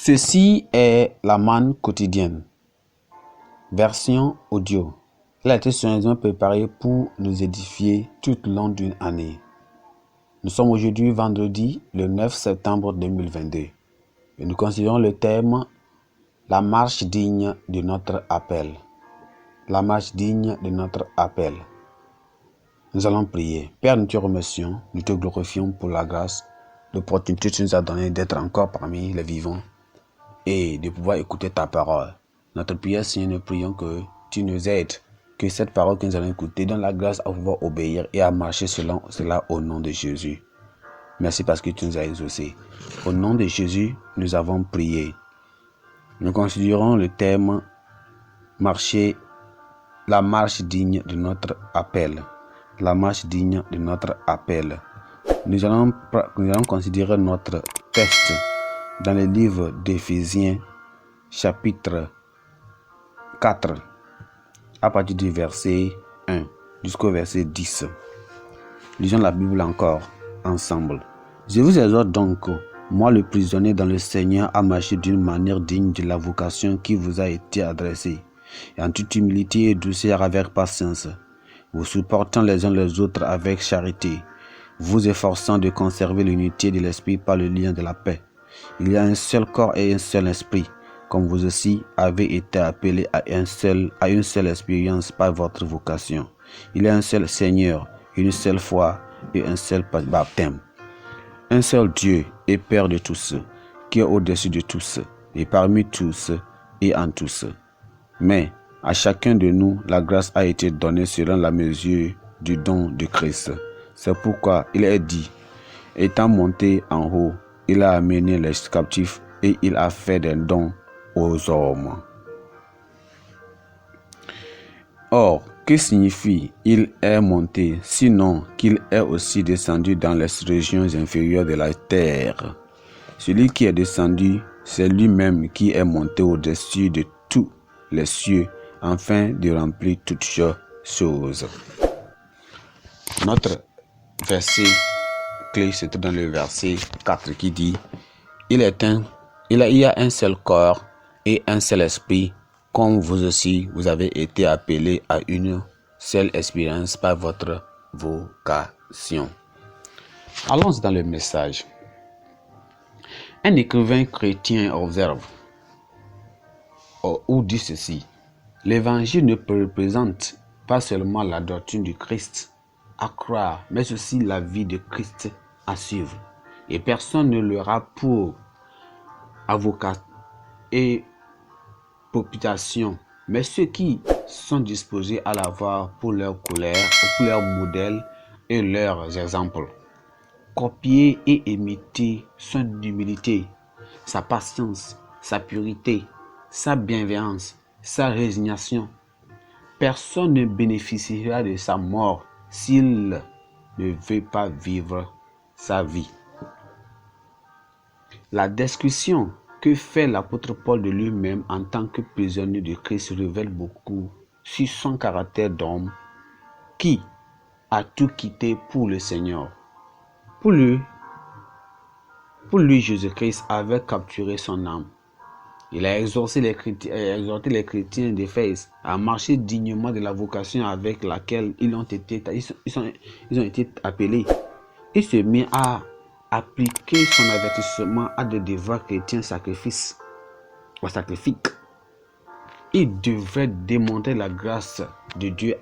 Ceci est la manne quotidienne, version audio. Elle a été soigneusement préparée pour nous édifier tout au long d'une année. Nous sommes aujourd'hui vendredi, le 9 septembre 2022. Et nous considérons le thème « La marche digne de notre appel ». La marche digne de notre appel. Nous allons prier. Père, nous te remercions, nous te glorifions pour la grâce, l'opportunité que tu nous as donnée d'être encore parmi les vivants et de pouvoir écouter ta parole. Notre prière, Seigneur, nous prions que tu nous aides, que cette parole que nous allons écouter donne la grâce à pouvoir obéir et à marcher selon cela au nom de Jésus. Merci parce que tu nous as exaucés. Au nom de Jésus, nous avons prié. Nous considérons le thème marcher, la marche digne de notre appel. La marche digne de notre appel. Nous allons considérer notre texte dans le livre d'Éphésiens, chapitre 4, à partir du verset 1 jusqu'au verset 10. Lisons la Bible encore ensemble. Je vous exhorte donc, moi le prisonnier dans le Seigneur, à marcher d'une manière digne de la vocation qui vous a été adressée, et en toute humilité et douceur avec patience, vous supportant les uns les autres avec charité, vous efforçant de conserver l'unité de l'esprit par le lien de la paix. Il y a un seul corps et un seul esprit, comme vous aussi avez été appelés à une seule expérience par votre vocation. Il y a un seul Seigneur, une seule foi et un seul baptême. Un seul Dieu et Père de tous, qui est au-dessus de tous, et parmi tous, et en tous. Mais à chacun de nous, la grâce a été donnée selon la mesure du don de Christ. C'est pourquoi il est dit, étant monté en haut, il a amené les captifs et il a fait des dons aux hommes. Or, que signifie il est monté, sinon qu'il est aussi descendu dans les régions inférieures de la terre? Celui qui est descendu, c'est lui-même qui est monté au-dessus de tous les cieux, afin de remplir toutes choses. Notre verset clé, c'est dans le verset 4 qui dit, il y a un seul corps et un seul esprit, comme vous aussi, vous avez été appelés à une seule expérience par votre vocation. Allons dans le message. Un écrivain chrétien observe ou dit ceci: l'évangile ne représente pas seulement la doctrine du Christ à croire, mais aussi la vie de Christ à suivre. Et personne ne l'aura pour avocat et propitiation, mais ceux qui sont disposés à l'avoir pour leur colère, pour leur modèle et leurs exemples. Copier et imiter son humilité, sa patience, sa pureté, sa bienveillance, sa résignation. Personne ne bénéficiera de sa mort s'il ne veut pas vivre sa vie. La description que fait l'apôtre Paul de lui-même en tant que prisonnier de Christ révèle beaucoup sur son caractère d'homme qui a tout quitté pour le Seigneur. Pour lui, Jésus-Christ avait capturé son âme. Il a exhorté les chrétiens d'Éphèse à marcher dignement de la vocation avec laquelle ils ont été appelés. Il se mit à appliquer son avertissement à des devoirs chrétiens sacrifiques. Il devrait démontrer la grâce de Dieu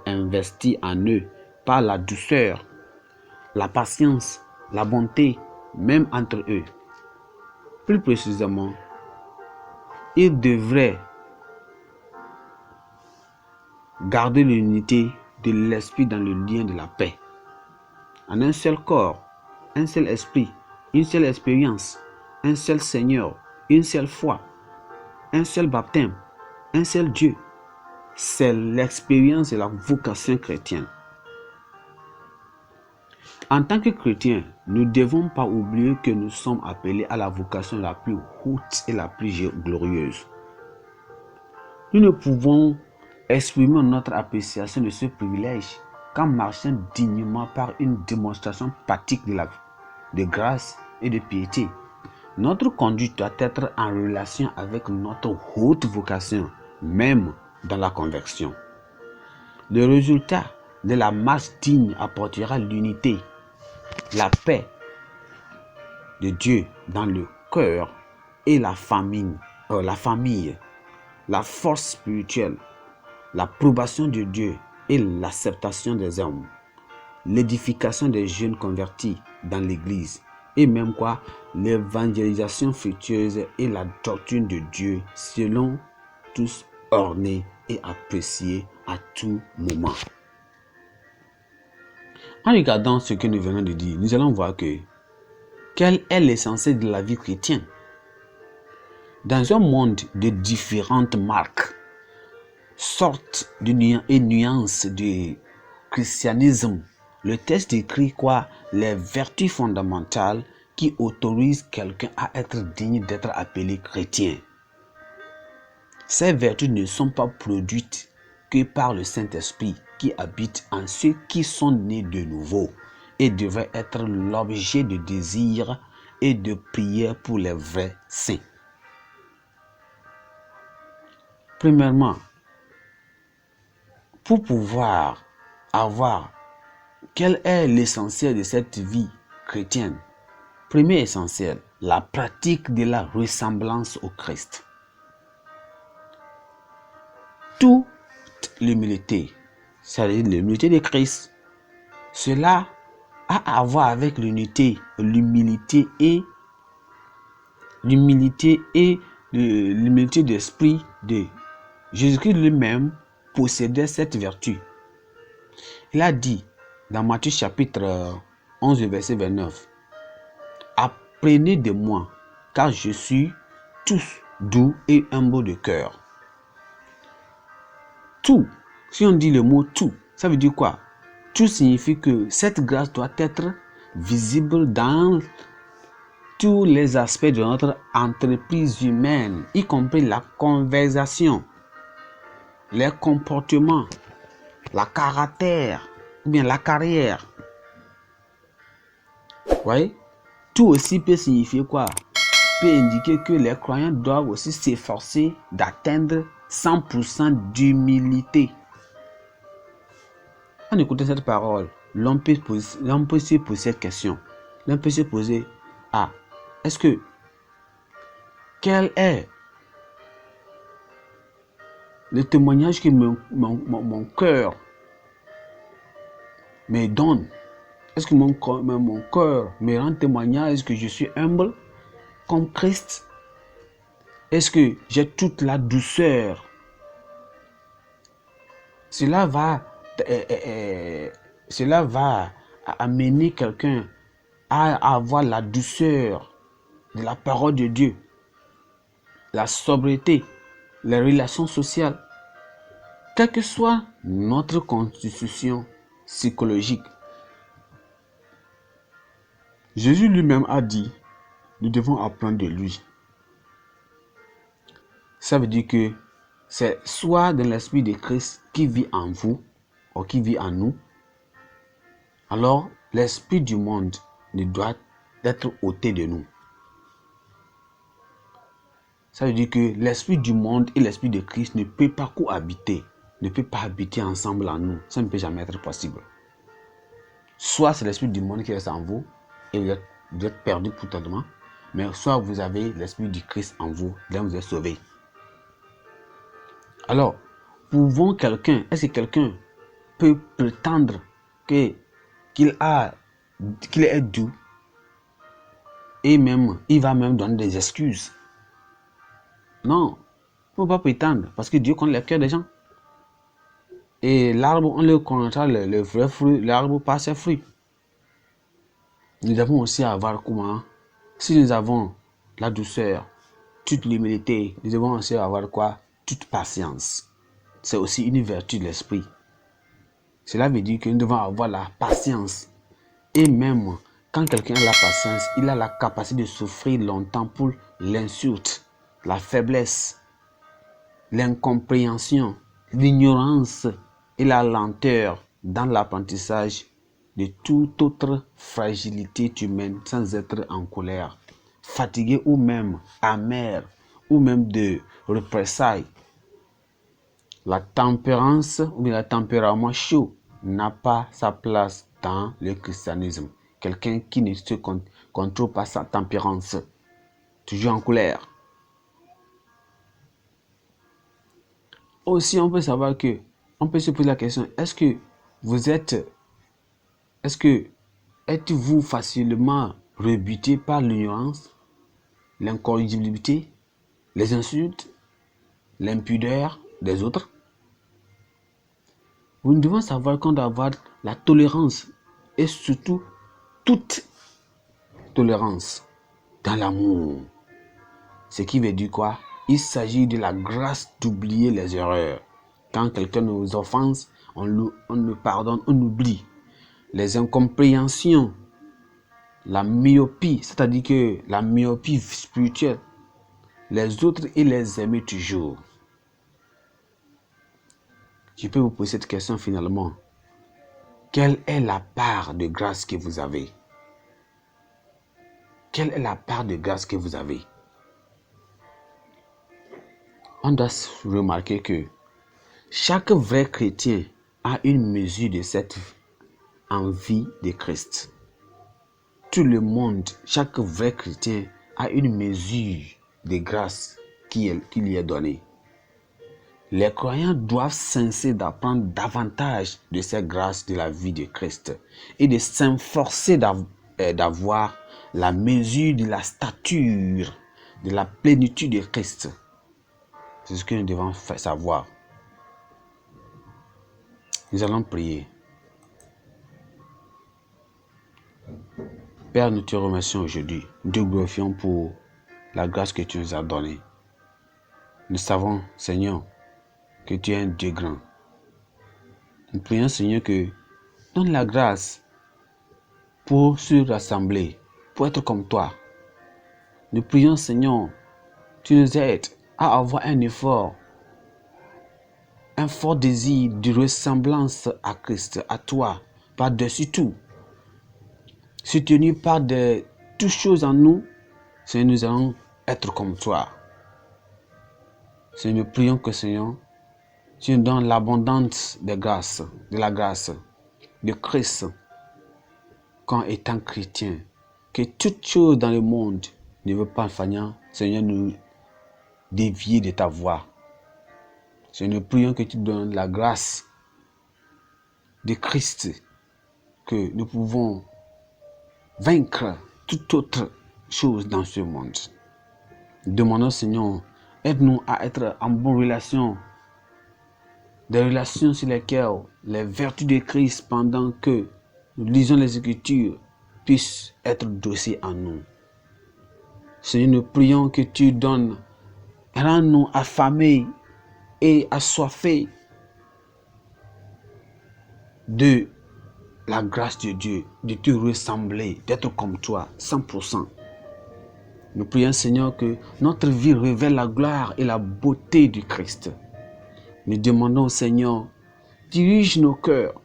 investie en eux par la douceur, la patience, la bonté, même entre eux. Plus précisément, il devrait garder l'unité de l'esprit dans le lien de la paix. En un seul corps, un seul esprit, une seule expérience, un seul Seigneur, une seule foi, un seul baptême, un seul Dieu. C'est l'expérience et la vocation chrétienne. En tant que chrétiens, nous ne devons pas oublier que nous sommes appelés à la vocation la plus haute et la plus glorieuse. Nous ne pouvons exprimer notre appréciation de ce privilège qu'en marchant dignement par une démonstration pratique de grâce et de piété. Notre conduite doit être en relation avec notre haute vocation, même dans la conversion. Le résultat de la marche digne apportera l'unité, la paix de Dieu dans le cœur et la famille, la force spirituelle, l'approbation de Dieu et l'acceptation des hommes, l'édification des jeunes convertis dans l'Église et même l'évangélisation fructueuse et la doctrine de Dieu selon tous ornés et appréciés à tout moment. En regardant ce que nous venons de dire, nous allons voir que quel est l'essentiel de la vie chrétienne. Dans un monde de différentes marques, sortes et nuances du christianisme, le texte décrit les vertus fondamentales qui autorisent quelqu'un à être digne d'être appelé chrétien. Ces vertus ne sont pas produites que par le Saint-Esprit qui habite en ceux qui sont nés de nouveau et devraient être l'objet de désir et de prière pour les vrais saints. Premièrement, pour pouvoir avoir quel est l'essentiel de cette vie chrétienne? Premier essentiel, la pratique de la ressemblance au Christ. Toute l'humilité, c'est-à-dire l'humilité de Christ, cela a à voir avec l'humilité et l'humilité d'esprit de Jésus-Christ lui-même possédait cette vertu. Il a dit dans Matthieu chapitre 11, verset 29, « Apprenez de moi, car je suis tous doux et humble de cœur. » Tout, si on dit le mot tout, ça veut dire quoi? Tout signifie que cette grâce doit être visible dans tous les aspects de notre entreprise humaine, y compris la conversation, les comportements, la caractère, ou bien la carrière. Vous voyez? Tout aussi peut signifier quoi? Peut indiquer que les croyants doivent aussi s'efforcer d'atteindre 100% d'humilité. En écoutant cette parole, l'homme peut se poser cette question. L'homme peut se poser, quel est le témoignage que mon cœur me donne? Est-ce que mon cœur me rend témoignage que je suis humble comme Christ? Est-ce que j'ai toute la douceur? Cela va amener quelqu'un à avoir la douceur de la parole de Dieu, la sobriété, les relations sociales, quelle que soit notre constitution psychologique. Jésus lui-même a dit, nous devons apprendre de lui. Ça veut dire que c'est soit de l'esprit de Christ qui vit en vous, ou qui vit en nous, alors l'esprit du monde ne doit être ôté de nous. Ça veut dire que l'esprit du monde et l'esprit de Christ ne peut pas cohabiter, ne peut pas habiter ensemble en nous. Ça ne peut jamais être possible. Soit c'est l'esprit du monde qui reste en vous, et vous êtes perdu totalement, mais soit vous avez l'esprit du Christ en vous, là vous êtes sauvé. Alors, est-ce que quelqu'un peut prétendre qu'il est doux et même, il va même donner des excuses? Non, il ne faut pas prétendre, parce que Dieu connaît les cœurs des gens. Et l'arbre, on le connaîtra le vrai fruit, l'arbre par ses fruits. Nous devons aussi avoir comment? Si nous avons la douceur, toute l'humilité, nous devons aussi avoir quoi? Toute patience. C'est aussi une vertu de l'esprit. Cela veut dire que nous devons avoir la patience. Et même quand quelqu'un a la patience, il a la capacité de souffrir longtemps pour l'insulte, la faiblesse, l'incompréhension, l'ignorance et la lenteur dans l'apprentissage de toute autre fragilité humaine sans être en colère fatigué ou même amer, ou même de représailles. La tempérance ou bien le tempérament chaud n'a pas sa place dans le christianisme. Quelqu'un qui ne se contrôle pas sa tempérance, toujours en colère. Aussi, on peut savoir que, on peut se poser la question, êtes-vous facilement rebuté par l'ignorance, l'incorrigibilité, les insultes, l'impudeur des autres? Nous devons savoir qu'on doit avoir la tolérance et surtout toute tolérance dans l'amour. Ce qui veut dire quoi? Il s'agit de la grâce d'oublier les erreurs. Quand quelqu'un nous offense, on le pardonne, on oublie. Les incompréhensions, la myopie, c'est-à-dire que la myopie spirituelle, les autres et les aimer toujours. Je peux vous poser cette question finalement. Quelle est la part de grâce que vous avez? Quelle est la part de grâce que vous avez? On doit remarquer que chaque vrai chrétien a une mesure de cette envie de Christ. Tout le monde, chaque vrai chrétien a une mesure de grâce qui lui est donnée. Les croyants doivent cesser d'apprendre davantage de cette grâce de la vie de Christ et de s'efforcer d'avoir la mesure de la stature de la plénitude de Christ. C'est ce que nous devons savoir. Nous allons prier. Père, nous te remercions aujourd'hui. Nous te glorifions pour la grâce que tu nous as donnée. Nous savons, Seigneur, que tu es un Dieu grand. Nous prions, Seigneur, que donne la grâce pour se rassembler, pour être comme toi. Nous prions, Seigneur, tu nous aides à avoir un fort désir de ressemblance à Christ, à toi, par-dessus tout. Soutenu par toutes choses en nous, Seigneur, nous allons être comme toi. Seigneur, nous prions que, Seigneur, tu nous donnes l'abondance de grâce, de la grâce de Christ, quand étant chrétien, que toute chose dans le monde ne veut pas, Seigneur, nous dévier de ta voie. Seigneur, nous prions que tu donnes la grâce de Christ, que nous pouvons vaincre toute autre chose dans ce monde. Demandons, Seigneur, aide-nous à être en bonne relation, des relations sur lesquelles les vertus de Christ, pendant que nous lisons les Écritures, puissent être dossées en nous. Seigneur, nous prions que tu donnes, rends-nous affamés et assoiffés de la grâce de Dieu, de te ressembler, d'être comme toi, 100%. Nous prions, Seigneur, que notre vie révèle la gloire et la beauté du Christ. Nous demandons, Seigneur, dirige nos cœurs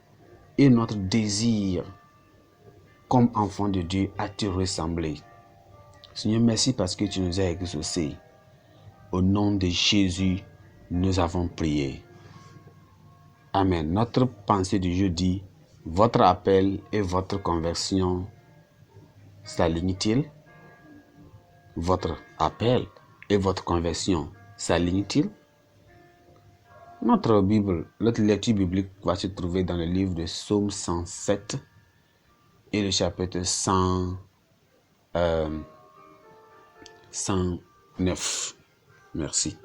et notre désir comme enfants de Dieu à te ressembler. Seigneur, merci parce que tu nous as exaucés. Au nom de Jésus, nous avons prié. Amen. Notre pensée du jeudi, votre appel et votre conversion s'alignent-ils? Votre appel et votre conversion s'alignent-ils? Notre lecture biblique va se trouver dans le livre de Psaume 107 et le chapitre 109. Merci.